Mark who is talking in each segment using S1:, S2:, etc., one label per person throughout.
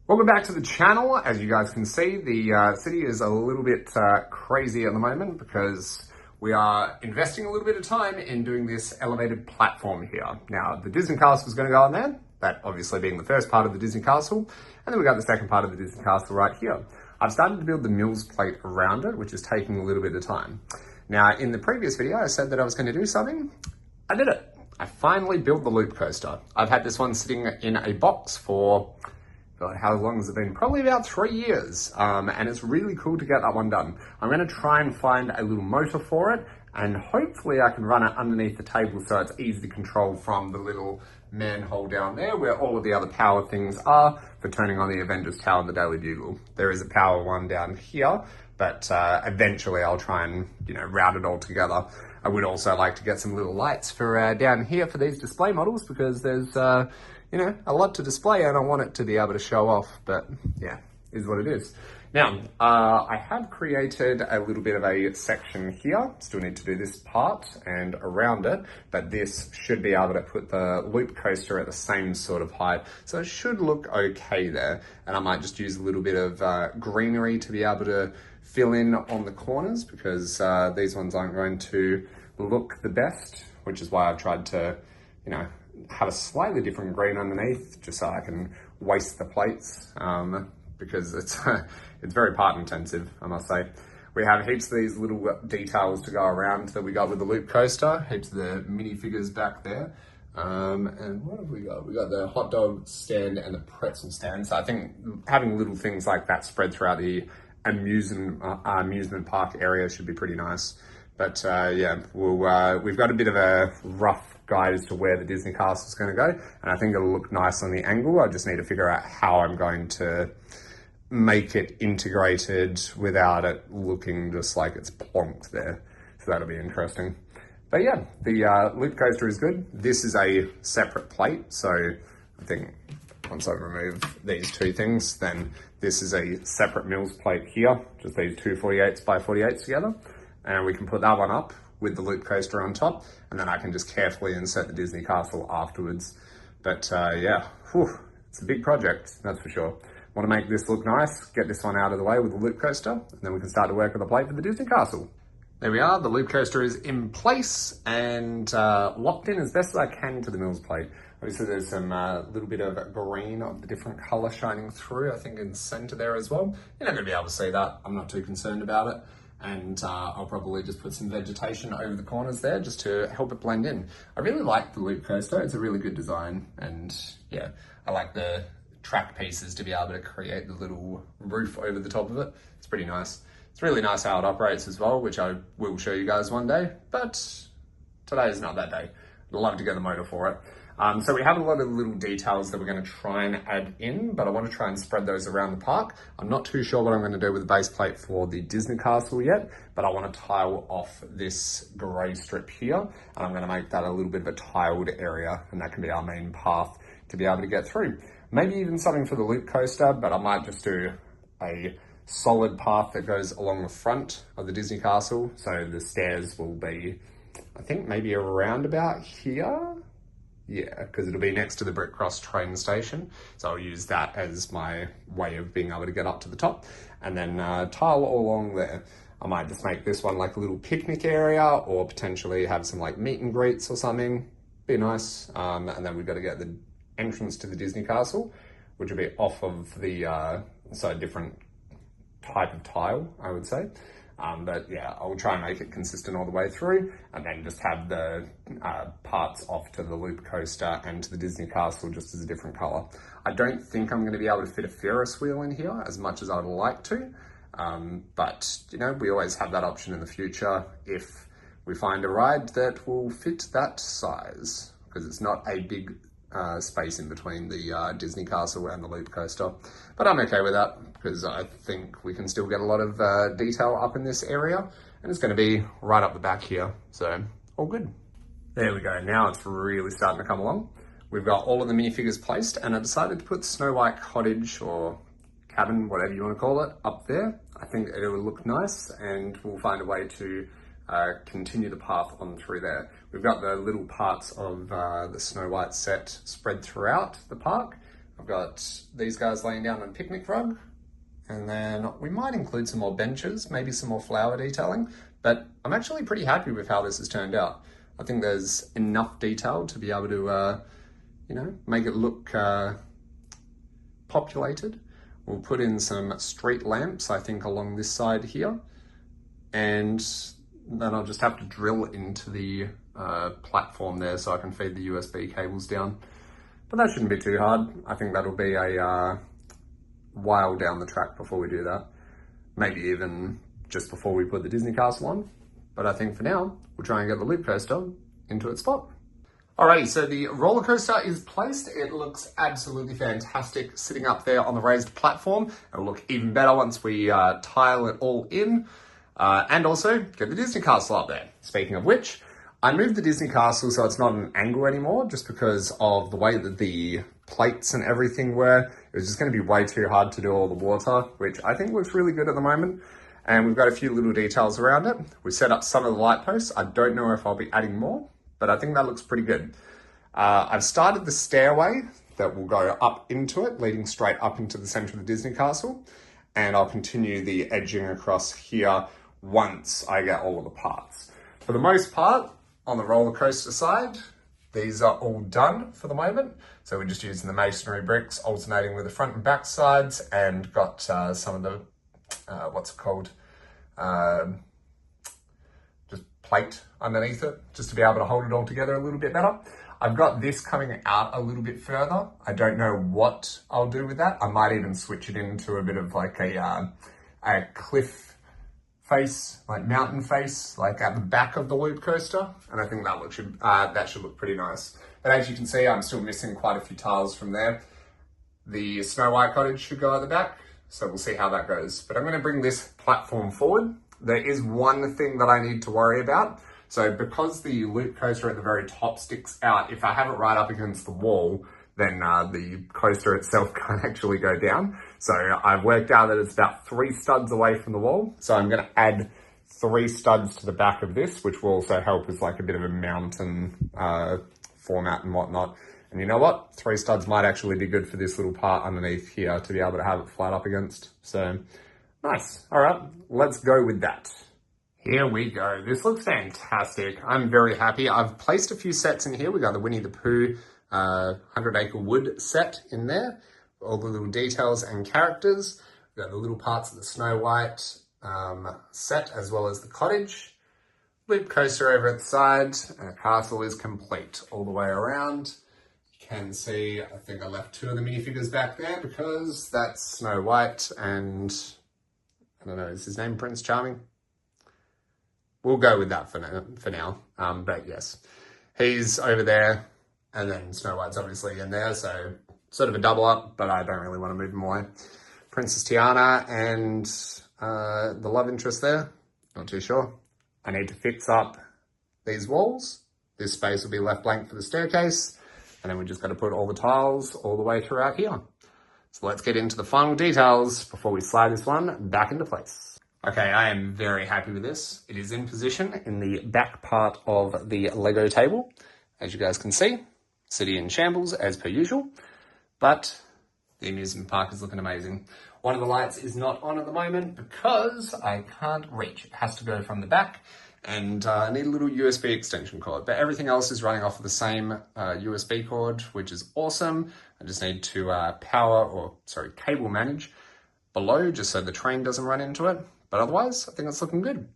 S1: Welcome back to the channel. As you guys can see, the city is a little bit crazy at the moment because we are investing a little bit of time in doing this elevated platform here. Now, the Disney Castle is going to go on there, that obviously being the first part of the Disney Castle, and then we got the second part of the Disney Castle right here. I've started to build the Mills plate around it, which is taking a little bit of time. Now, in the previous video, I said that I was going to do something. I did it. I finally built the loop coaster. I've had this one sitting in a box for how long has it been? Probably about 3 years. And it's really cool to get that one done. I'm going to try and find a little motor for it, and hopefully I can run it underneath the table so it's easy to control from the little manhole down there where all of the other power things are for turning on the Avengers Tower and the Daily Bugle. There is a power one down here, but eventually I'll try and, route it all together. I would also like to get some little lights for down here for these display models because there's a lot to display and I want it to be able to show off, but yeah, is what it is. Now, I have created a little bit of a section here. Still need to do this part and around it, but this should be able to put the loop coaster at the same sort of height. So it should look okay there. And I might just use a little bit of greenery to be able to fill in on the corners because these ones aren't going to look the best, which is why I've tried to, have a slightly different green underneath just so I can waste the plates because it's very part intensive, I must say. We have heaps of these little details to go around that we got with the loop coaster, heaps of the minifigures back there. And what have we got? We got the hot dog stand and the pretzel stand. So I think having little things like that spread throughout the amusement park area should be pretty nice. But yeah, we've got a bit of a rough guide as to where the Disney Castle is going to go, and I think it'll look nice on the angle. I just need to figure out how I'm going to make it integrated without it looking just like it's plonked there. So that'll be interesting. But yeah, the loop coaster is good. This is a separate plate, so I think once I remove these two things, then this is a separate Mills plate here, just these two 48s by 48s together, and we can put that one up with the loop coaster on top, and then I can just carefully insert the Disney Castle afterwards. But yeah, it's a big project, that's for sure. Want to make this look nice, get this one out of the way with the loop coaster, and then we can start to work on the plate for the Disney Castle. There we are, the loop coaster is in place and locked in as best as I can to the Mills plate. Obviously there's some little bit of green of the different colour shining through, I think in the centre there as well. You're not going to be able to see that, I'm not too concerned about it. And I'll probably just put some vegetation over the corners there just to help it blend in. I really like the loop coaster, it's a really good design, and yeah, I like the track pieces to be able to create the little roof over the top of it. It's pretty nice. It's really nice how it operates as well, which I will show you guys one day, but today is not that day. I'd love to get the motor for it. So we have a lot of little details that we're going to try and add in, but I want to try and spread those around the park. I'm not too sure what I'm going to do with the base plate for the Disney Castle yet, but I want to tile off this grey strip here, and I'm going to make that a little bit of a tiled area, and that can be our main path to be able to get through. Maybe even something for the loop coaster, but I might just do a solid path that goes along the front of the Disney Castle. So the stairs will be, I think, maybe around about here. Yeah, because it'll be next to the Brick Cross train station. So I'll use that as my way of being able to get up to the top and then tile all along there. I might just make this one like a little picnic area or potentially have some like meet and greets or something. Be nice. And then we've got to get the entrance to the Disney Castle, which will be off of the, so a different type of tile, I would say. But yeah, I'll try and make it consistent all the way through and then just have the parts off to the loop coaster and to the Disney Castle just as a different color. I don't think I'm going to be able to fit a Ferris wheel in here as much as I'd like to. But we always have that option in the future if we find a ride that will fit that size, because it's not a big space in between the Disney Castle and the loop coaster. But I'm okay with that because I think we can still get a lot of detail up in this area, and it's going to be right up the back here, so all good. There we go, now it's really starting to come along. We've got all of the minifigures placed, and I decided to put Snow White Cottage or cabin, whatever you want to call it, up there. I think it will look nice, and we'll find a way to continue the path on through there. We've got the little parts of the Snow White set spread throughout the park, I've got these guys laying down on a picnic rug. And then we might include some more benches, maybe some more flower detailing, but I'm actually pretty happy with how this has turned out. I think there's enough detail to be able to, make it look populated. We'll put in some street lamps, I think, along this side here. And then I'll just have to drill into the platform there so I can feed the USB cables down. But that shouldn't be too hard. I think that'll be a while down the track before we do that. Maybe even just before we put the Disney castle on. But I think for now, we'll try and get the loop coaster into its spot. Alrighty, so the roller coaster is placed. It looks absolutely fantastic sitting up there on the raised platform. It'll look even better once we tile it all in. And also get the Disney castle up there. Speaking of which, I moved the Disney castle so it's not an angle anymore, just because of the way that the plates and everything were. It was just going to be way too hard to do all the water, which I think looks really good at the moment. And we've got a few little details around it. We set up some of the light posts. I don't know if I'll be adding more, but I think that looks pretty good. I've started the stairway that will go up into it, leading straight up into the center of the Disney castle. And I'll continue the edging across here once I get all of the parts. For the most part, on the roller coaster side, these are all done for the moment. So we're just using the masonry bricks, alternating with the front and back sides, and got some of the, just plate underneath it, just to be able to hold it all together a little bit better. I've got this coming out a little bit further. I don't know what I'll do with that. I might even switch it into a bit of like a cliff face, like mountain face, like at the back of the loop coaster. And I think that should look pretty nice. But as you can see, I'm still missing quite a few tiles from there. The Snow White cottage should go at the back, so we'll see how that goes. But I'm going to bring this platform forward. There is one thing that I need to worry about. So because the loop coaster at the very top sticks out, if I have it right up against the wall, then the coaster itself can't actually go down. So I've worked out that it's about 3 studs away from the wall. So I'm going to add 3 studs to the back of this, which will also help as like a bit of a mountain format and whatnot. And you know what? 3 studs might actually be good for this little part underneath here to be able to have it flat up against. So nice. All right, let's go with that. Here we go. This looks fantastic. I'm very happy. I've placed a few sets in here. We got the Winnie the Pooh 100 Acre Wood set in there. All the little details and characters. We've got the little parts of the Snow White set, as well as the cottage. Loop coaster over at the side, and the castle is complete all the way around. You can see, I think I left 2 of the minifigures back there because that's Snow White and, I don't know, is his name Prince Charming? We'll go with that for now. But yes, he's over there, and then Snow White's obviously in there, so sort of a double up, but I don't really want to move them away. Princess Tiana and the love interest there, not too sure. I need to fix up these walls. This space will be left blank for the staircase, and then we just got to put all the tiles all the way throughout here. So let's get into the final details before we slide this one back into place. Okay, I am very happy with this. It is in position in the back part of the Lego table. As you guys can see, city in shambles as per usual, but the amusement park is looking amazing. One of the lights is not on at the moment because I can't reach. It has to go from the back, and I need a little USB extension cord, but everything else is running off of the same USB cord, which is awesome. I just need to cable manage below just so the train doesn't run into it. But otherwise, I think it's looking good.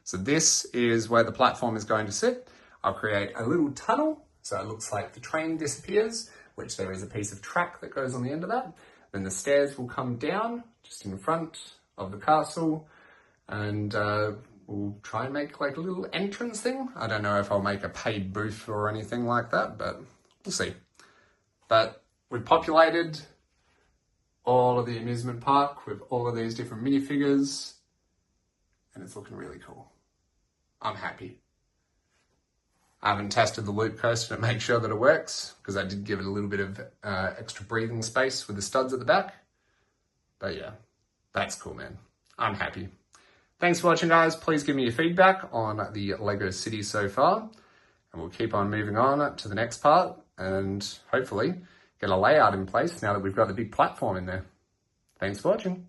S1: So this is where the platform is going to sit. I'll create a little tunnel, so it looks like the train disappears, which there is a piece of track that goes on the end of that. Then the stairs will come down just in front of the castle, and we'll try and make like a little entrance thing. I don't know if I'll make a paid booth or anything like that, but we'll see. But we've populated all of the amusement park with all of these different minifigures, and it's looking really cool. I'm happy. I haven't tested the loop coaster to make sure that it works, because I did give it a little bit of extra breathing space with the studs at the back. But yeah, that's cool, man. I'm happy. Thanks for watching, guys. Please give me your feedback on the Lego City so far, and we'll keep on moving on to the next part, and hopefully get a layout in place now that we've got the big platform in there. Thanks for watching.